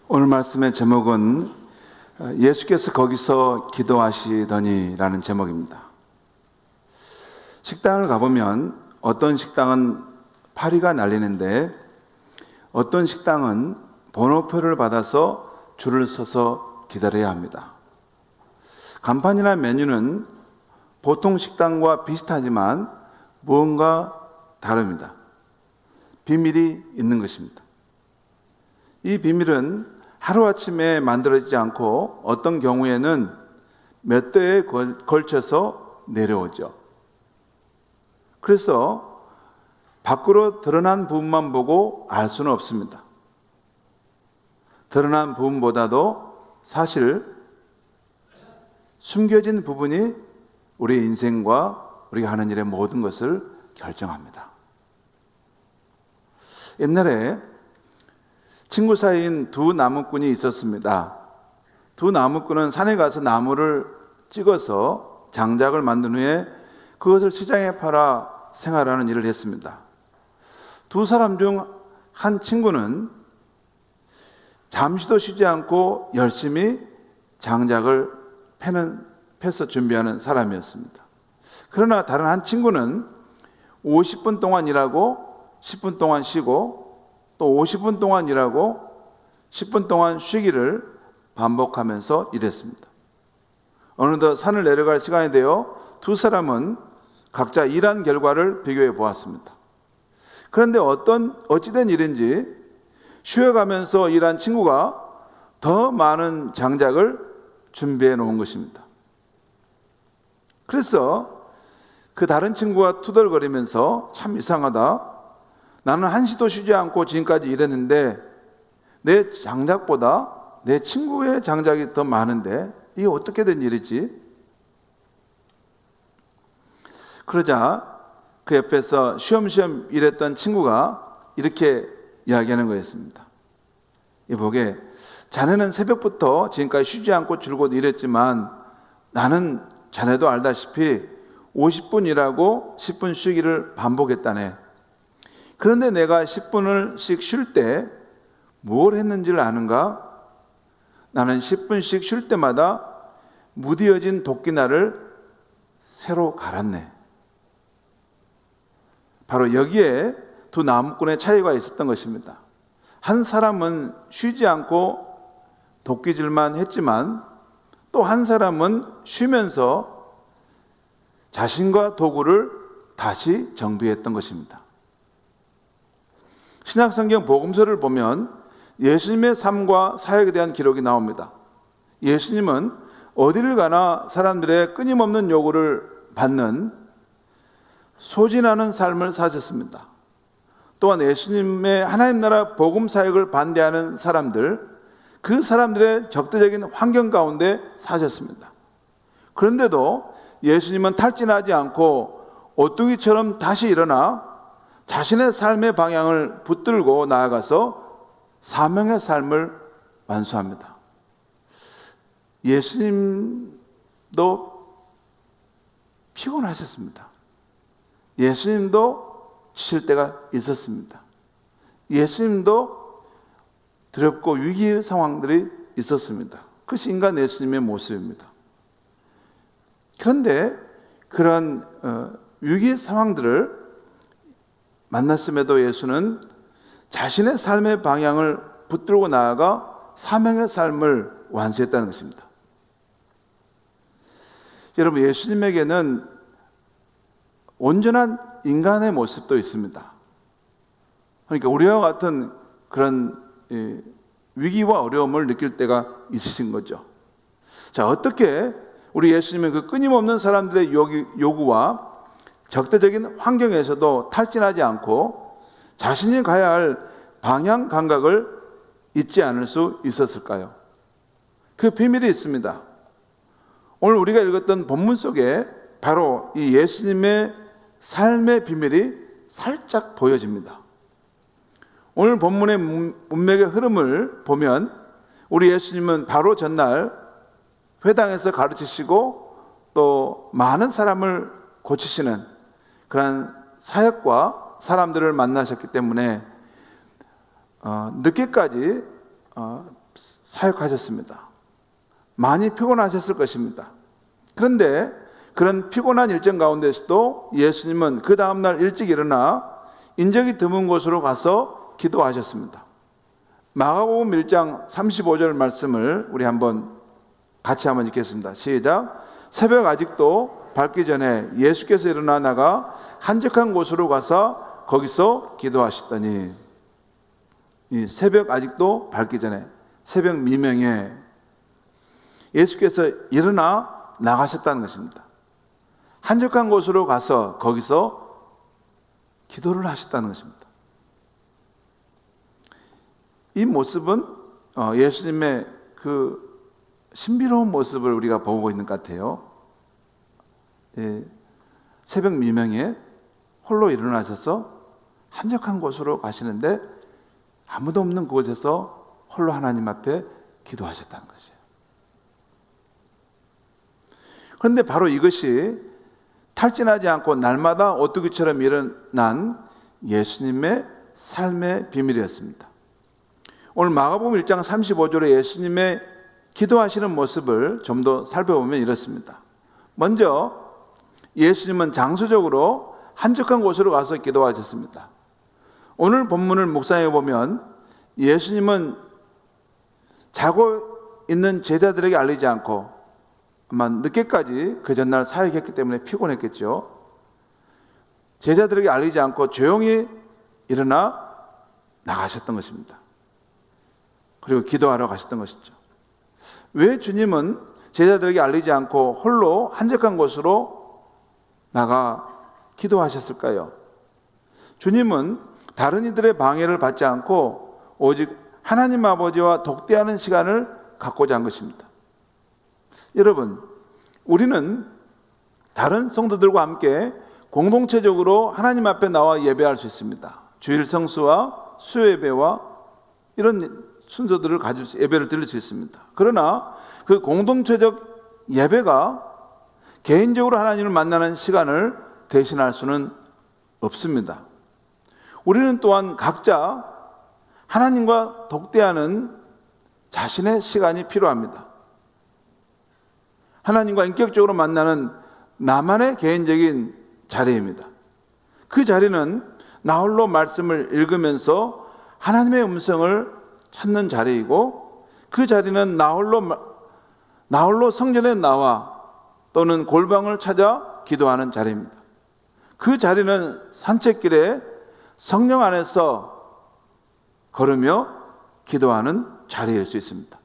오늘 말씀의 제목은 예수께서 거기서 기도하시더니 라는 제목입니다. 식당을 가보면 어떤 식당은 파리가 날리는데 어떤 식당은 번호표를 받아서 줄을 서서 기다려야 합니다. 간판이나 메뉴는 보통 식당과 비슷하지만 무언가 다릅니다. 비밀이 있는 것입니다. 이 비밀은 하루아침에 만들어지지 않고 어떤 경우에는 몇 대에 걸쳐서 내려오죠. 그래서 밖으로 드러난 부분만 보고 알 수는 없습니다. 드러난 부분보다도 사실 숨겨진 부분이 우리 인생과 우리가 하는 일의 모든 것을 결정합니다. 옛날에 친구 사이인 두 나무꾼이 있었습니다. 두 나무꾼은 산에 가서 나무를 찍어서 장작을 만든 후에 그것을 시장에 팔아 생활하는 일을 했습니다. 두 사람 중 한 친구는 잠시도 쉬지 않고 열심히 장작을 패서 준비하는 사람이었습니다. 그러나 다른 한 친구는 50분 동안 일하고 10분 동안 쉬고 또 50분 동안 일하고 10분 동안 쉬기를 반복하면서 일했습니다. 어느덧 산을 내려갈 시간이 되어 두 사람은 각자 일한 결과를 비교해 보았습니다. 그런데 어찌된 일인지 쉬어가면서 일한 친구가 더 많은 장작을 준비해 놓은 것입니다. 그래서 그 다른 친구가 투덜거리면서 참 이상하다. 나는 한시도 쉬지 않고 지금까지 일했는데 내 장작보다 내 친구의 장작이 더 많은데 이게 어떻게 된 일이지? 그러자 그 옆에서 쉬엄쉬엄 일했던 친구가 이렇게 이야기하는 거였습니다. 이보게, 자네는 새벽부터 지금까지 쉬지 않고 줄곧 일했지만 나는 자네도 알다시피 50분 일하고 10분 쉬기를 반복했다네. 그런데 내가 10분씩 쉴 때 뭘 했는지를 아는가? 나는 10분씩 쉴 때마다 무뎌진 도끼날을 새로 갈았네. 바로 여기에 두 나무꾼의 차이가 있었던 것입니다. 한 사람은 쉬지 않고 도끼질만 했지만 또 한 사람은 쉬면서 자신과 도구를 다시 정비했던 것입니다. 신약성경 복음서를 보면 예수님의 삶과 사역에 대한 기록이 나옵니다. 예수님은 어디를 가나 사람들의 끊임없는 요구를 받는 소진하는 삶을 사셨습니다. 또한 예수님의 하나님 나라 복음 사역을 반대하는 사람들, 그 사람들의 적대적인 환경 가운데 사셨습니다. 그런데도 예수님은 탈진하지 않고 오뚜기처럼 다시 일어나 자신의 삶의 방향을 붙들고 나아가서 사명의 삶을 완수합니다. 예수님도 피곤하셨습니다. 예수님도 지칠 때가 있었습니다. 예수님도 두렵고 위기의 상황들이 있었습니다. 그것이 인간 예수님의 모습입니다. 그런데 그런 위기의 상황들을 만났음에도 예수는 자신의 삶의 방향을 붙들고 나아가 사명의 삶을 완수했다는 것입니다. 여러분, 예수님에게는 온전한 인간의 모습도 있습니다. 그러니까 우리와 같은 그런 위기와 어려움을 느낄 때가 있으신 거죠. 자, 어떻게 우리 예수님은 그 끊임없는 사람들의 요구와 적대적인 환경에서도 탈진하지 않고 자신이 가야 할 방향 감각을 잊지 않을 수 있었을까요? 그 비밀이 있습니다. 오늘 우리가 읽었던 본문 속에 바로 이 예수님의 삶의 비밀이 살짝 보여집니다. 오늘 본문의 문맥의 흐름을 보면 우리 예수님은 바로 전날 회당에서 가르치시고 또 많은 사람을 고치시는 그런 사역과 사람들을 만나셨기 때문에 늦게까지 사역하셨습니다. 많이 피곤하셨을 것입니다. 그런데 그런 피곤한 일정 가운데서도 예수님은 그 다음날 일찍 일어나 인적이 드문 곳으로 가서 기도하셨습니다. 마가복음 1장 35절 말씀을 우리 같이 한번 읽겠습니다. 시작. 새벽 아직도 밝기 전에 예수께서 일어나 나가 한적한 곳으로 가서 거기서 기도하시더니, 이 새벽 아직도 밝기 전에, 새벽 미명에 예수께서 일어나 나가셨다는 것입니다. 한적한 곳으로 가서 거기서 기도를 하셨다는 것입니다. 이 모습은 예수님의 그 신비로운 모습을 우리가 보고 있는 것 같아요. 새벽 미명에 홀로 일어나셔서 한적한 곳으로 가시는데 아무도 없는 곳에서 홀로 하나님 앞에 기도하셨다는 것이에요. 그런데 바로 이것이 탈진하지 않고 날마다 오뚜기처럼 일어난 예수님의 삶의 비밀이었습니다. 오늘 마가복음 1장 35절에 예수님의 기도하시는 모습을 좀 더 살펴보면 이렇습니다. 먼저 예수님은 장소적으로 한적한 곳으로 가서 기도하셨습니다. 오늘 본문을 묵상해 보면 예수님은 자고 있는 제자들에게 알리지 않고 아마 늦게까지 그 전날 사역했기 때문에 피곤했겠죠. 제자들에게 알리지 않고 조용히 일어나 나가셨던 것입니다. 그리고 기도하러 가셨던 것이죠. 왜 주님은 제자들에게 알리지 않고 홀로 한적한 곳으로 나가 기도하셨을까요? 주님은 다른 이들의 방해를 받지 않고 오직 하나님 아버지와 독대하는 시간을 갖고자 한 것입니다. 여러분, 우리는 다른 성도들과 함께 공동체적으로 하나님 앞에 나와 예배할 수 있습니다. 주일 성수와 수요 예배와 이런 순서들을 가지고 예배를 드릴 수 있습니다. 그러나 그 공동체적 예배가 개인적으로 하나님을 만나는 시간을 대신할 수는 없습니다. 우리는 또한 각자 하나님과 독대하는 자신의 시간이 필요합니다. 하나님과 인격적으로 만나는 나만의 개인적인 자리입니다. 그 자리는 나 홀로 말씀을 읽으면서 하나님의 음성을 찾는 자리이고, 그 자리는 나 홀로 성전에 나와 또는 골방을 찾아 기도하는 자리입니다. 그 자리는 산책길에 성령 안에서 걸으며 기도하는 자리일 수 있습니다.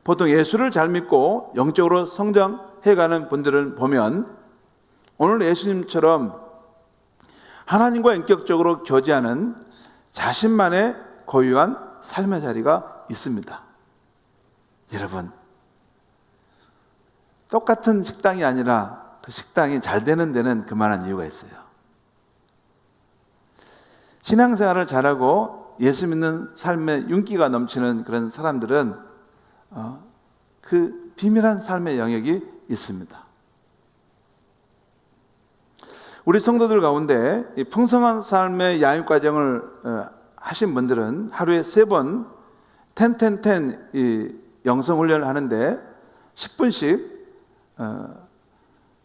보통 예수를 잘 믿고 영적으로 성장해가는 분들을 보면 오늘 예수님처럼 하나님과 인격적으로 교제하는 자신만의 고유한 삶의 자리가 있습니다. 여러분, 똑같은 식당이 아니라 그 식당이 잘 되는 데는 그만한 이유가 있어요. 신앙생활을 잘하고 예수 믿는 삶에 윤기가 넘치는 그런 사람들은 그 비밀한 삶의 영역이 있습니다. 우리 성도들 가운데 이 풍성한 삶의 양육 과정을 하신 분들은 하루에 3번 10-10-10 이 영성 훈련을 하는데 10분씩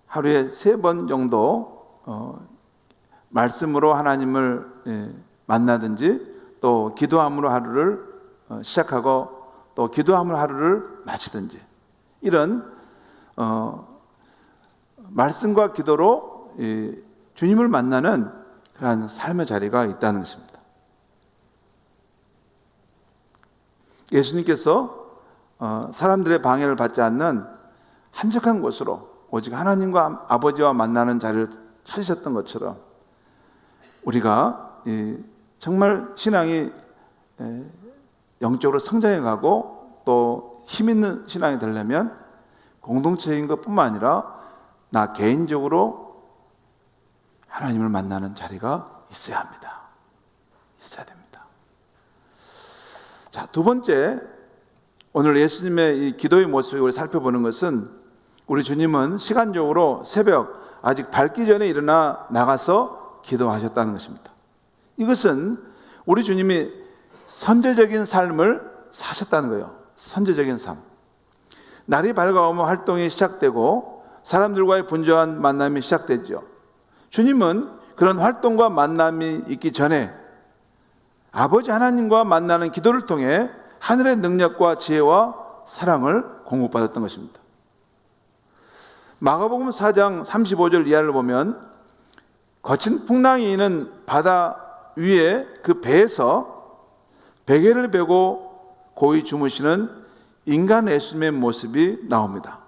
하루에 3번 정도 말씀으로 하나님을 만나든지 또 기도함으로 하루를 시작하고 또 기도함으로 하루를 마치든지, 이런 말씀과 기도로 주님을 만나는 그러한 삶의 자리가 있다는 것입니다. 예수님께서 사람들의 방해를 받지 않는 한적한 곳으로 오직 하나님과 아버지와 만나는 자리를 찾으셨던 것처럼 우리가 정말 신앙이 영적으로 성장해 가고 또 힘 있는 신앙이 되려면 공동체인 것뿐만 아니라 나 개인적으로 하나님을 만나는 자리가 있어야 합니다. 있어야 됩니다. 자, 두 번째, 오늘 예수님의 이 기도의 모습을 우리 살펴보는 것은 우리 주님은 시간적으로 새벽 아직 밝기 전에 일어나 나가서 기도하셨다는 것입니다. 이것은 우리 주님이 선제적인 삶을 사셨다는 거예요. 선제적인 삶. 날이 밝아오면 활동이 시작되고 사람들과의 분주한 만남이 시작되죠. 주님은 그런 활동과 만남이 있기 전에 아버지 하나님과 만나는 기도를 통해 하늘의 능력과 지혜와 사랑을 공급받았던 것입니다. 마가복음 4장 35절 이하를 보면 거친 풍랑이 있는 바다 위에 그 배에서 베개를 베고 고이 주무시는 인간 예수님의 모습이 나옵니다.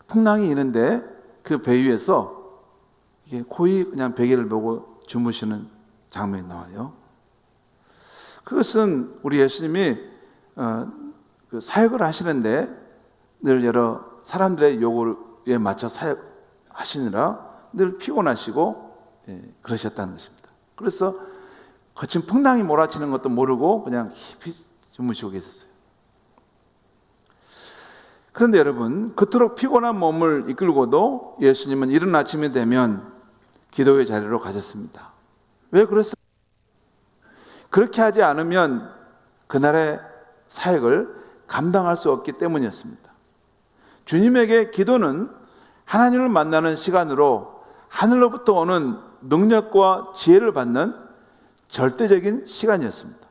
풍랑이 있는데 그 배 위에서 고이 그냥 베개를 베고 주무시는 장면이 나와요. 그것은 우리 예수님이 그 사역을 하시는데 늘 여러 사람들의 요구에 맞춰 사역하시느라 늘 피곤하시고 그러셨다는 것입니다. 그래서 거친 풍랑이 몰아치는 것도 모르고 그냥 깊이 주무시고 계셨어요. 그런데 여러분, 그토록 피곤한 몸을 이끌고도 예수님은 이른 아침이 되면 기도의 자리로 가셨습니다. 왜 그랬어요? 그렇게 하지 않으면 그날의 사역을 감당할 수 없기 때문이었습니다. 주님에게 기도는 하나님을 만나는 시간으로 하늘로부터 오는 능력과 지혜를 받는 절대적인 시간이었습니다.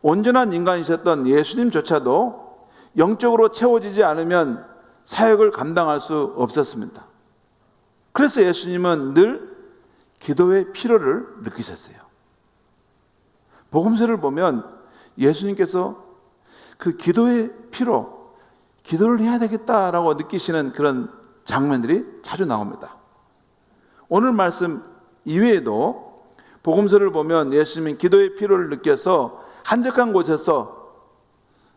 온전한 인간이셨던 예수님조차도 영적으로 채워지지 않으면 사역을 감당할 수 없었습니다. 그래서 예수님은 늘 기도의 필요를 느끼셨어요. 복음서를 보면 예수님께서 그 기도의 필요, 기도를 해야 되겠다라고 느끼시는 그런 장면들이 자주 나옵니다. 오늘 말씀 이외에도 복음서를 보면 예수님은 기도의 필요를 느껴서 한적한 곳에서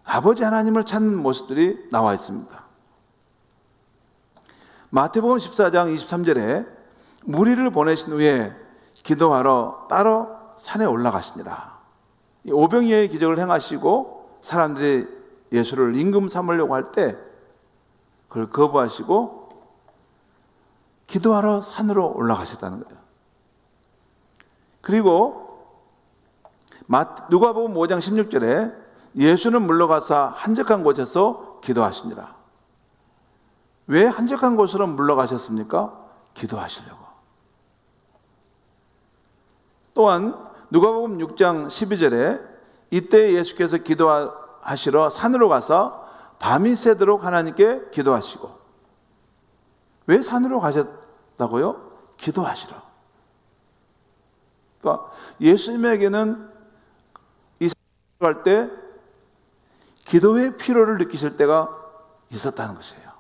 아버지 하나님을 찾는 모습들이 나와 있습니다. 마태복음 14장 23절에 무리를 보내신 후에 기도하러 따로 산에 올라가시니라. 오병이어의 기적을 행하시고 사람들이 예수를 임금 삼으려고 할 때 그걸 거부하시고 기도하러 산으로 올라가셨다는 거예요. 그리고 누가복음 5장 16절에 예수는 물러가사 한적한 곳에서 기도하시니라. 왜 한적한 곳으로 물러가셨습니까? 기도하시려고. 또한 누가복음 6장 12절에 이때 예수께서 기도하시러 산으로 가서 밤이 새도록 하나님께 기도하시고. 왜 산으로 가셨다고요? 기도하시러. 그러니까 예수님에게는 이 산으로 갈 때 기도의 필요를 느끼실 때가 있었다는 것이에요.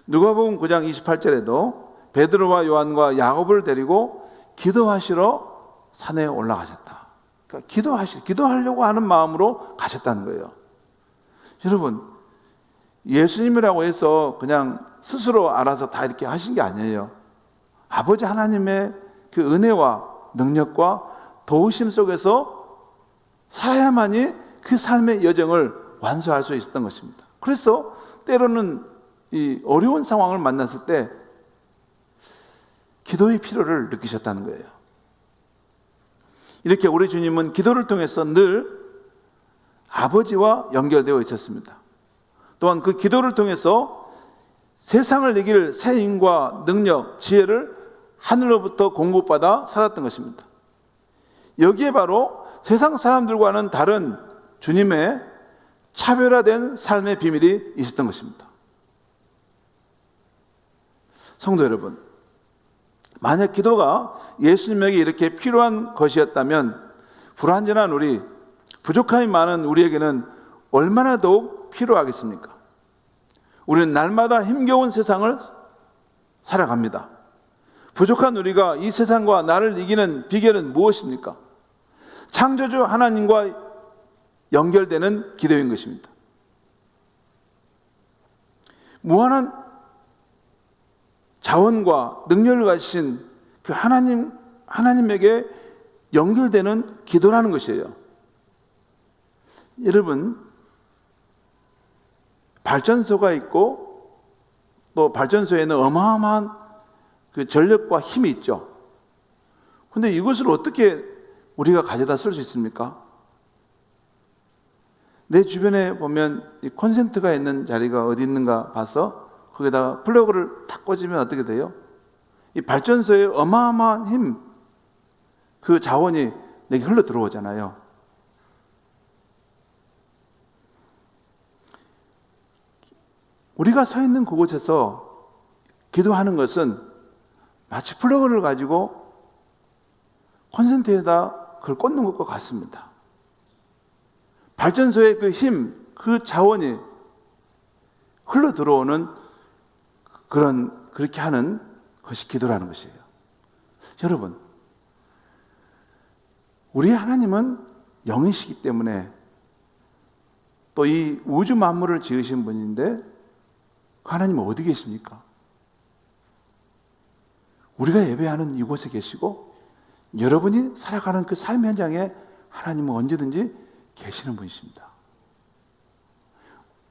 누가복음 9장 28절에도 베드로와 요한과 야곱을 데리고 기도하시러 산에 올라가셨다. 그러니까 기도하려고 하는 마음으로 가셨다는 거예요. 여러분, 예수님이라고 해서 그냥 스스로 알아서 다 이렇게 하신 게 아니에요. 아버지 하나님의 그 은혜와 능력과 도우심 속에서 살아야만이 그 삶의 여정을 완수할 수 있었던 것입니다. 그래서 때로는 이 어려운 상황을 만났을 때 기도의 필요를 느끼셨다는 거예요. 이렇게 우리 주님은 기도를 통해서 늘 아버지와 연결되어 있었습니다. 또한 그 기도를 통해서 세상을 이길 새 힘과 능력, 지혜를 하늘로부터 공급받아 살았던 것입니다. 여기에 바로 세상 사람들과는 다른 주님의 차별화된 삶의 비밀이 있었던 것입니다. 성도 여러분, 만약 기도가 예수님에게 이렇게 필요한 것이었다면 불완전한 우리, 부족함이 많은 우리에게는 얼마나 더욱 필요하겠습니까? 우리는 날마다 힘겨운 세상을 살아갑니다. 부족한 우리가 이 세상과 나를 이기는 비결은 무엇입니까? 창조주 하나님과 연결되는 기도인 것입니다. 무한한 자원과 능력을 가지신 그 하나님에게 연결되는 기도라는 것이에요. 여러분, 발전소가 있고 또 발전소에는 어마어마한 그 전력과 힘이 있죠. 근데 이것을 어떻게 우리가 가져다 쓸 수 있습니까? 내 주변에 보면 이 콘센트가 있는 자리가 어디 있는가 봐서 거기다가 플러그를 탁 꽂으면 어떻게 돼요? 이 발전소의 어마어마한 힘, 그 자원이 내게 흘러 들어오잖아요. 우리가 서 있는 그곳에서 기도하는 것은 마치 플러그를 가지고 콘센트에다 그걸 꽂는 것과 같습니다. 발전소의 그 힘, 그 자원이 흘러 들어오는 그렇게 하는 것이 기도라는 것이에요. 여러분, 우리 하나님은 영이시기 때문에 또 이 우주 만물을 지으신 분인데 그 하나님은 어디 계십니까? 우리가 예배하는 이곳에 계시고 여러분이 살아가는 그 삶 현장에 하나님은 언제든지 계시는 분이십니다.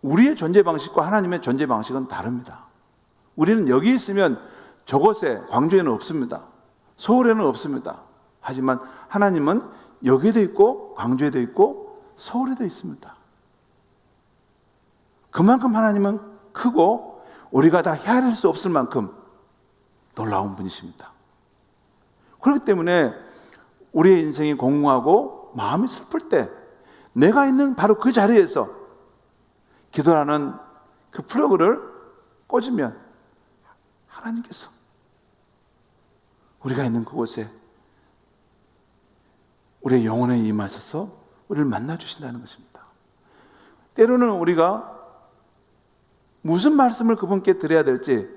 우리의 존재 방식과 하나님의 존재 방식은 다릅니다. 우리는 여기 있으면 저곳에, 광주에는 없습니다. 서울에는 없습니다. 하지만 하나님은 여기에도 있고 광주에도 있고 서울에도 있습니다. 그만큼 하나님은 크고 우리가 다 헤아릴 수 없을 만큼 놀라운 분이십니다. 그렇기 때문에 우리의 인생이 공허하고 마음이 슬플 때 내가 있는 바로 그 자리에서 기도라는 그 플러그를 꽂으면 하나님께서 우리가 있는 그곳에 우리의 영혼에 임하셔서 우리를 만나주신다는 것입니다. 때로는 우리가 무슨 말씀을 그분께 드려야 될지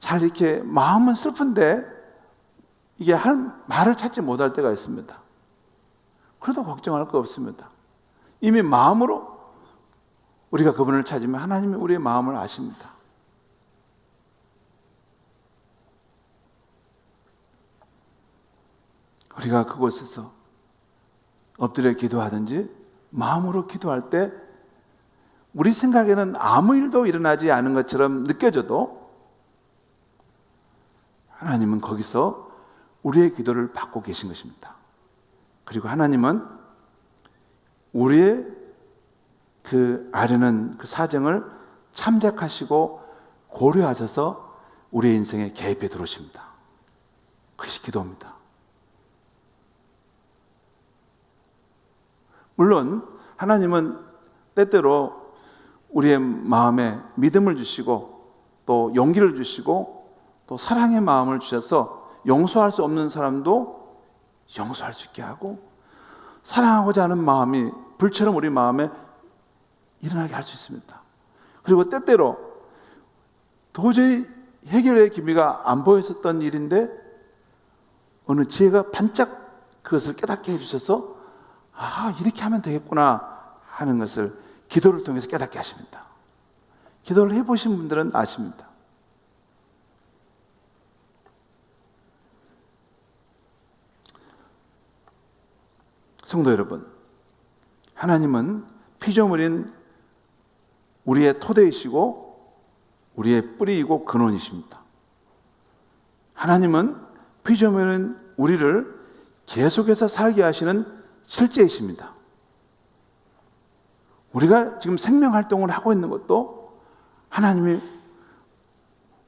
잘 이렇게 마음은 슬픈데 이게 할 말을 찾지 못할 때가 있습니다. 그래도 걱정할 거 없습니다. 이미 마음으로 우리가 그분을 찾으면 하나님이 우리의 마음을 아십니다. 우리가 그곳에서 엎드려 기도하든지 마음으로 기도할 때 우리 생각에는 아무 일도 일어나지 않은 것처럼 느껴져도 하나님은 거기서 우리의 기도를 받고 계신 것입니다. 그리고 하나님은 우리의 그 아뢰는 그 사정을 참작하시고 고려하셔서 우리의 인생에 개입해 들어오십니다. 그것이 기도입니다. 물론 하나님은 때때로 우리의 마음에 믿음을 주시고 또 용기를 주시고 또 사랑의 마음을 주셔서 용서할 수 없는 사람도 용서할 수 있게 하고 사랑하고자 하는 마음이 불처럼 우리 마음에 일어나게 할 수 있습니다. 그리고 때때로 도저히 해결의 기미가 안 보였었던 일인데 어느 지혜가 반짝 그것을 깨닫게 해주셔서 이렇게 하면 되겠구나 하는 것을 기도를 통해서 깨닫게 하십니다. 기도를 해보신 분들은 아십니다. 성도 여러분, 하나님은 피조물인 우리의 토대이시고 우리의 뿌리이고 근원이십니다. 하나님은 피조물인 우리를 계속해서 살게 하시는 실제이십니다. 우리가 지금 생명활동을 하고 있는 것도 하나님이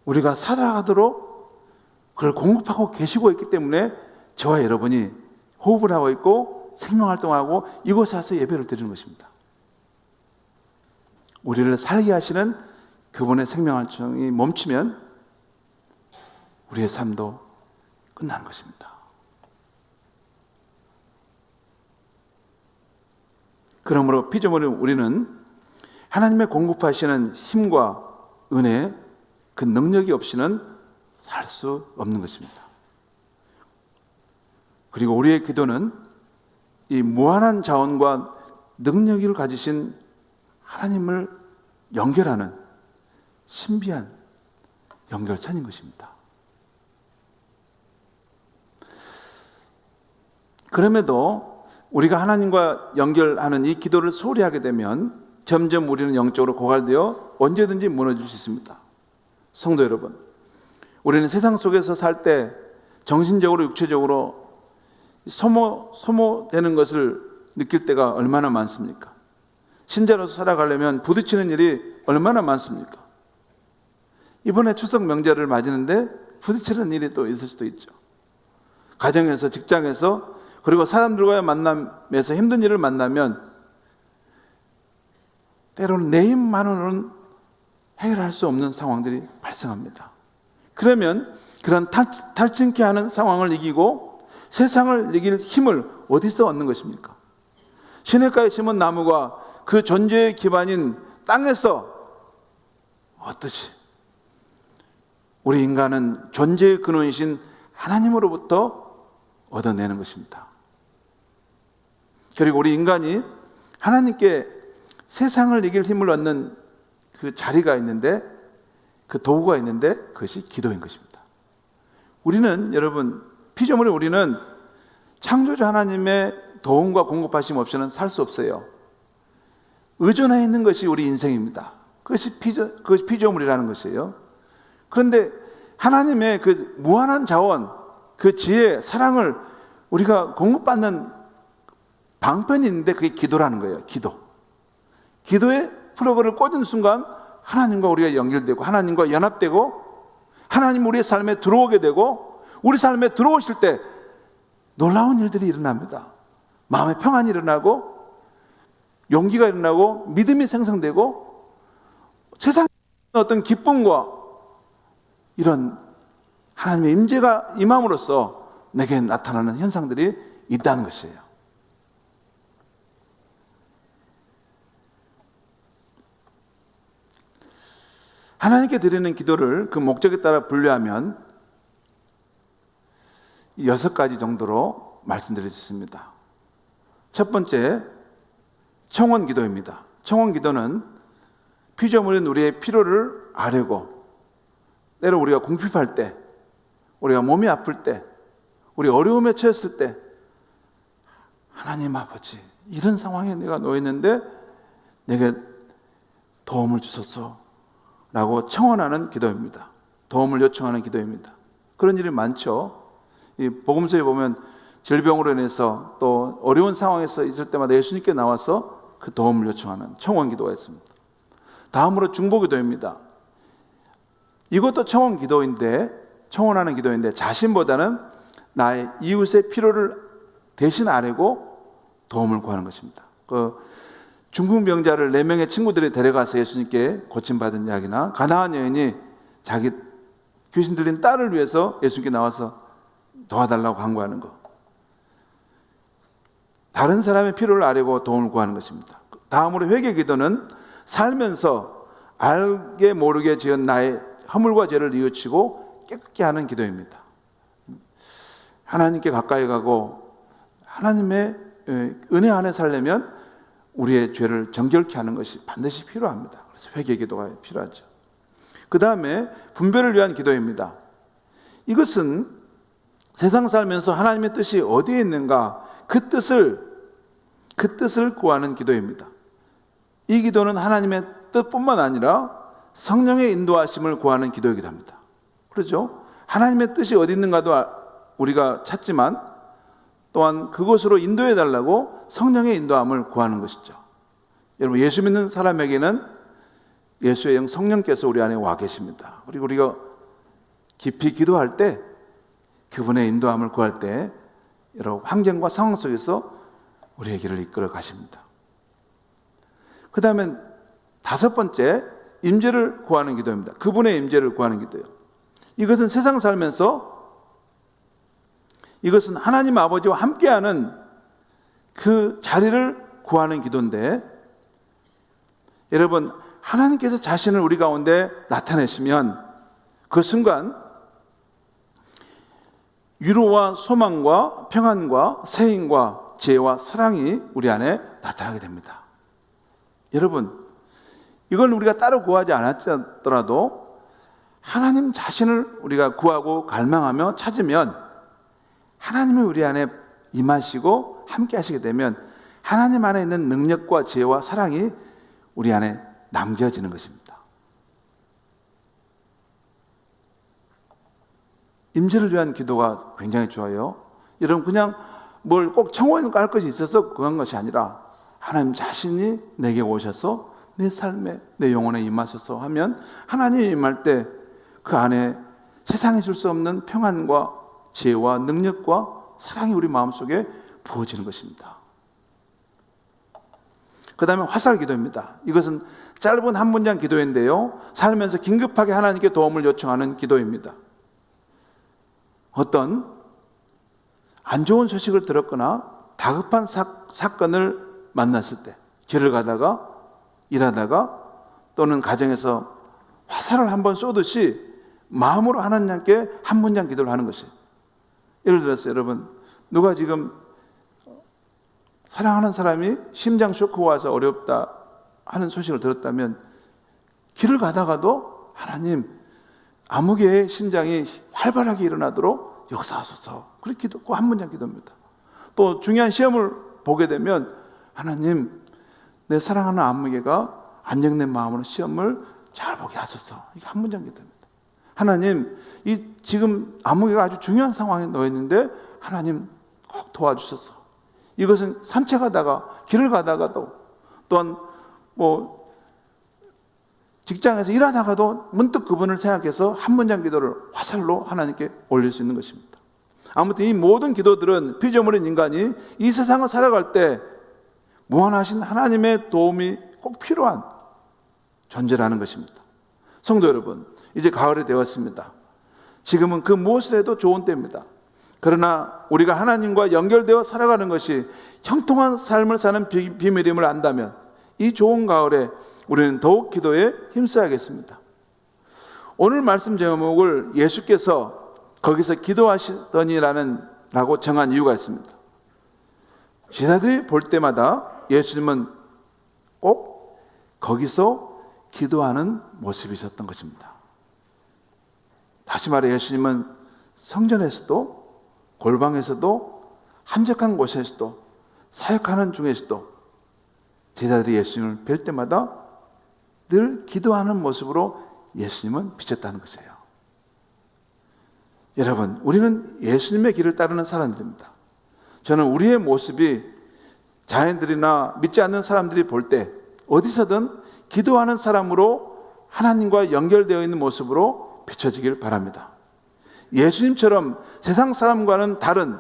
우리가 살아가도록 그걸 공급하고 계시고 있기 때문에 저와 여러분이 호흡을 하고 있고 생명활동하고 이곳에 와서 예배를 드리는 것입니다. 우리를 살게 하시는 그분의 생명활동이 멈추면 우리의 삶도 끝나는 것입니다. 그러므로 피조물인 우리는 하나님의 공급하시는 힘과 은혜, 그 능력이 없이는 살 수 없는 것입니다. 그리고 우리의 기도는 이 무한한 자원과 능력을 가지신 하나님을 연결하는 신비한 연결선인 것입니다. 그럼에도 우리가 하나님과 연결하는 이 기도를 소홀히 하게 되면 점점 우리는 영적으로 고갈되어 언제든지 무너질 수 있습니다. 성도 여러분, 우리는 세상 속에서 살 때 정신적으로 육체적으로 소모되는 것을 느낄 때가 얼마나 많습니까? 신자로서 살아가려면 부딪히는 일이 얼마나 많습니까? 이번에 추석 명절을 맞이는데 부딪히는 일이 또 있을 수도 있죠. 가정에서, 직장에서, 그리고 사람들과의 만남에서 힘든 일을 만나면 때로는 내 힘만으로는 해결할 수 없는 상황들이 발생합니다. 그러면 그런 탈진케 하는 상황을 이기고 세상을 이길 힘을 어디서 얻는 것입니까? 시냇가에 심은 나무가 그 존재의 기반인 땅에서 얻듯이 우리 인간은 존재의 근원이신 하나님으로부터 얻어내는 것입니다. 그리고 우리 인간이 하나님께 세상을 이길 힘을 얻는 그 자리가 있는데, 그 도구가 있는데 그것이 기도인 것입니다. 우리는, 여러분, 피조물인 우리는 창조주 하나님의 도움과 공급하심 없이는 살 수 없어요. 의존해 있는 것이 우리 인생입니다. 그것이 피조물이라는 것이에요. 그런데 하나님의 그 무한한 자원, 그 지혜, 사랑을 우리가 공급받는 방편이 있는데 그게 기도라는 거예요. 기도에 플러그를 꽂은 순간 하나님과 우리가 연결되고 하나님과 연합되고 하나님 우리의 삶에 들어오게 되고 우리 삶에 들어오실 때 놀라운 일들이 일어납니다. 마음의 평안이 일어나고 용기가 일어나고 믿음이 생성되고 세상의 어떤 기쁨과 이런 하나님의 임재가 임함으로써 내게 나타나는 현상들이 있다는 것이에요. 하나님께 드리는 기도를 그 목적에 따라 분류하면 6가지 정도로 말씀드릴 수 있습니다. 첫 번째, 청원 기도입니다. 청원 기도는 피조물인 우리의 필요를 아뢰고 때로 우리가 궁핍할 때, 우리가 몸이 아플 때, 우리 어려움에 처했을 때 하나님 아버지, 이런 상황에 내가 놓였는데 내게 도움을 주소서 라고 청원하는 기도입니다. 도움을 요청하는 기도입니다. 그런 일이 많죠. 이 복음서에 보면 질병으로 인해서 또 어려운 상황에서 있을 때마다 예수님께 나와서 그 도움을 요청하는 청원 기도가 있습니다. 다음으로 중보기도입니다. 이것도 청원하는 기도인데 자신보다는 나의 이웃의 필요를 대신 아뢰고 도움을 구하는 것입니다. 그 중풍 병자를 4명의 친구들이 데려가서 예수님께 고침받은 이야기나 가나안 여인이 자기 귀신 들린 딸을 위해서 예수님께 나와서 도와달라고 간구하는 것. 다른 사람의 필요를 아뢰고 도움을 구하는 것입니다. 다음으로 회개기도는 살면서 알게 모르게 지은 나의 허물과 죄를 뉘우치고 깨끗게 하는 기도입니다. 하나님께 가까이 가고 하나님의 은혜 안에 살려면 우리의 죄를 정결케 하는 것이 반드시 필요합니다. 그래서 회개기도가 필요하죠. 그 다음에 분별을 위한 기도입니다. 이것은 세상 살면서 하나님의 뜻이 어디에 있는가 그 뜻을 구하는 기도입니다. 이 기도는 하나님의 뜻뿐만 아니라 성령의 인도하심을 구하는 기도이기도 합니다. 그렇죠? 하나님의 뜻이 어디 있는가도 우리가 찾지만 또한 그곳으로 인도해 달라고 성령의 인도함을 구하는 것이죠. 여러분, 예수 믿는 사람에게는 예수의 영 성령께서 우리 안에 와 계십니다. 그리고 우리가 깊이 기도할 때 그분의 인도함을 구할 때 여러분 환경과 상황 속에서 우리의 길을 이끌어 가십니다. 그 다음에 5번째, 임재를 구하는 기도입니다. 그분의 임재를 구하는 기도예요. 이것은 세상 살면서 이것은 하나님 아버지와 함께하는 그 자리를 구하는 기도인데, 여러분, 하나님께서 자신을 우리 가운데 나타내시면 그 순간 위로와 소망과 평안과 세임과 지혜와 사랑이 우리 안에 나타나게 됩니다. 여러분, 이걸 우리가 따로 구하지 않았더라도 하나님 자신을 우리가 구하고 갈망하며 찾으면 하나님이 우리 안에 임하시고 함께 하시게 되면 하나님 안에 있는 능력과 지혜와 사랑이 우리 안에 남겨지는 것입니다. 임재를 위한 기도가 굉장히 좋아요. 여러분 그냥 뭘 꼭 청원할 것이 있어서 그런 것이 아니라 하나님 자신이 내게 오셔서 내 삶에 내 영혼에 임하셔서 하면 하나님이 임할 때 그 안에 세상이 줄 수 없는 평안과 지혜와 능력과 사랑이 우리 마음속에 부어지는 것입니다. 그 다음에 화살 기도입니다. 이것은 짧은 한 문장 기도인데요, 살면서 긴급하게 하나님께 도움을 요청하는 기도입니다. 어떤 안 좋은 소식을 들었거나 다급한 사건을 만났을 때, 길을 가다가 일하다가 또는 가정에서 화살을 한번 쏘듯이 마음으로 하나님께 한 문장 기도를 하는 것이, 예를 들어서 여러분 누가 지금 사랑하는 사람이 심장 쇼크가 와서 어렵다 하는 소식을 들었다면 길을 가다가도 하나님 아무개의 심장이 활발하게 일어나도록 역사하소서, 그렇게 기도, 그 한 문장 기도입니다. 또 중요한 시험을 보게 되면 하나님 내 사랑하는 아무개가 안정된 마음으로 시험을 잘 보게 하소서, 이게 한 문장 기도입니다. 하나님 이 지금 아무개가 아주 중요한 상황에 놓여 있는데 하나님 꼭 도와주셔서, 이것은 산책하다가 길을 가다가도 또한 직장에서 일하다가도 문득 그분을 생각해서 한 문장 기도를 화살로 하나님께 올릴 수 있는 것입니다. 아무튼 이 모든 기도들은 피조물인 인간이 이 세상을 살아갈 때 무한하신 하나님의 도움이 꼭 필요한 존재라는 것입니다. 성도 여러분, 이제 가을이 되었습니다. 지금은 그 무엇을 해도 좋은 때입니다. 그러나 우리가 하나님과 연결되어 살아가는 것이 형통한 삶을 사는 비밀임을 안다면 이 좋은 가을에 우리는 더욱 기도에 힘써야겠습니다. 오늘 말씀 제목을 예수께서 거기서 기도하시더니라고 정한 이유가 있습니다. 제자들이 볼 때마다 예수님은 꼭 거기서 기도하는 모습이셨던 것입니다. 다시 말해 예수님은 성전에서도 골방에서도 한적한 곳에서도 사역하는 중에서도 제자들이 예수님을 뵐 때마다 늘 기도하는 모습으로 예수님은 비쳤다는 것이에요. 여러분, 우리는 예수님의 길을 따르는 사람들입니다. 저는 우리의 모습이 자연들이나 믿지 않는 사람들이 볼 때 어디서든 기도하는 사람으로 하나님과 연결되어 있는 모습으로 비춰지길 바랍니다. 예수님처럼 세상 사람과는 다른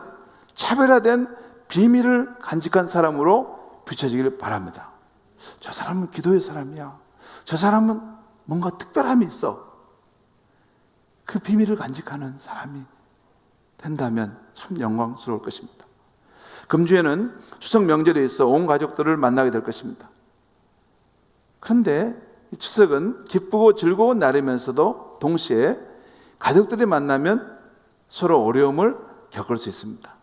차별화된 비밀을 간직한 사람으로 비춰지길 바랍니다. 저 사람은 기도의 사람이야, 저 사람은 뭔가 특별함이 있어, 그 비밀을 간직하는 사람이 된다면 참 영광스러울 것입니다. 금주에는 추석 명절에 있어 온 가족들을 만나게 될 것입니다. 그런데 이 추석은 기쁘고 즐거운 날이면서도 동시에 가족들이 만나면 서로 어려움을 겪을 수 있습니다.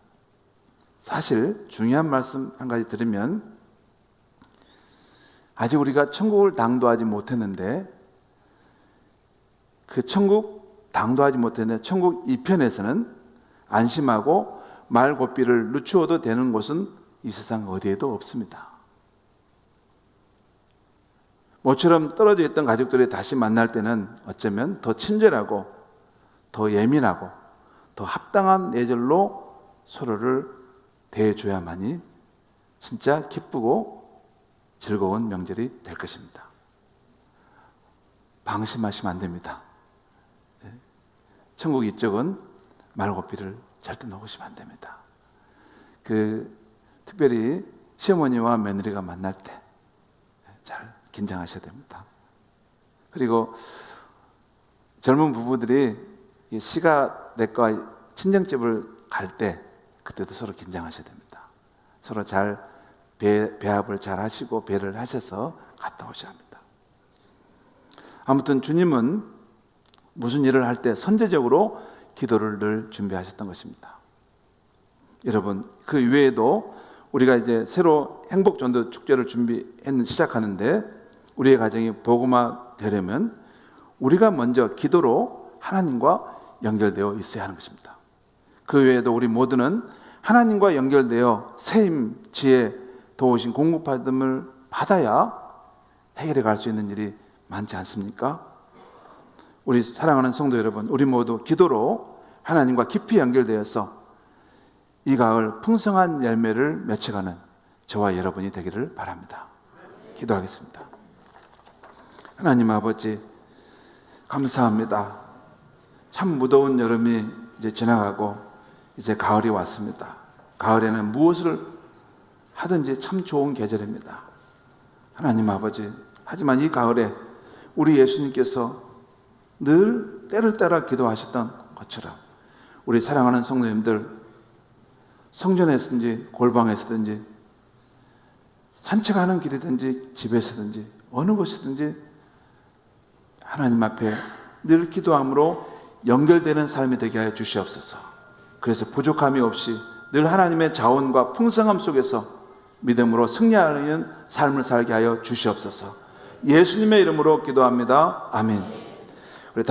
사실 중요한 말씀 한 가지 드리면, 아직 우리가 천국을 당도하지 못했는데 그 천국 당도하지 못했는데 천국 2편에서는 안심하고 말고삐를 늦추어도 되는 곳은 이 세상 어디에도 없습니다. 모처럼 떨어져 있던 가족들이 다시 만날 때는 어쩌면 더 친절하고 더 예민하고 더 합당한 예절로 서로를 대해줘야만이 진짜 기쁘고 즐거운 명절이 될 것입니다. 방심하시면 안 됩니다. 천국 이쪽은 말고삐를 절대 놓으시면 안 됩니다. 특별히 시어머니와 며느리가 만날 때 잘 긴장하셔야 됩니다. 그리고 젊은 부부들이 시가 내과 친정집을 갈 때 그때도 서로 긴장하셔야 됩니다. 서로 잘 배합을 잘 하시고 배를 하셔서 갔다 오셔야 합니다. 아무튼 주님은 무슨 일을 할 때 선제적으로 기도를 늘 준비하셨던 것입니다. 여러분, 그 외에도 우리가 이제 새로 행복전도 축제를 시작하는데 우리의 가정이 복음화 되려면 우리가 먼저 기도로 하나님과 연결되어 있어야 하는 것입니다. 그 외에도 우리 모두는 하나님과 연결되어 세임, 지혜, 도우신 공급받음을 받아야 해결해 갈 수 있는 일이 많지 않습니까? 우리 사랑하는 성도 여러분, 우리 모두 기도로 하나님과 깊이 연결되어서 이 가을 풍성한 열매를 맺혀가는 저와 여러분이 되기를 바랍니다. 기도하겠습니다. 하나님 아버지, 감사합니다. 참 무더운 여름이 이제 지나가고 이제 가을이 왔습니다. 가을에는 무엇을 하든지 참 좋은 계절입니다. 하나님 아버지, 하지만 이 가을에 우리 예수님께서 늘 때를 따라 기도하셨던 것처럼 우리 사랑하는 성도님들 성전에서든지 골방에서든지 산책하는 길이든지 집에서든지 어느 곳이든지 하나님 앞에 늘 기도함으로 연결되는 삶이 되게 하여 주시옵소서. 그래서 부족함이 없이 늘 하나님의 자원과 풍성함 속에서 믿음으로 승리하는 삶을 살게 하여 주시옵소서. 예수님의 이름으로 기도합니다. 아멘. 우리 다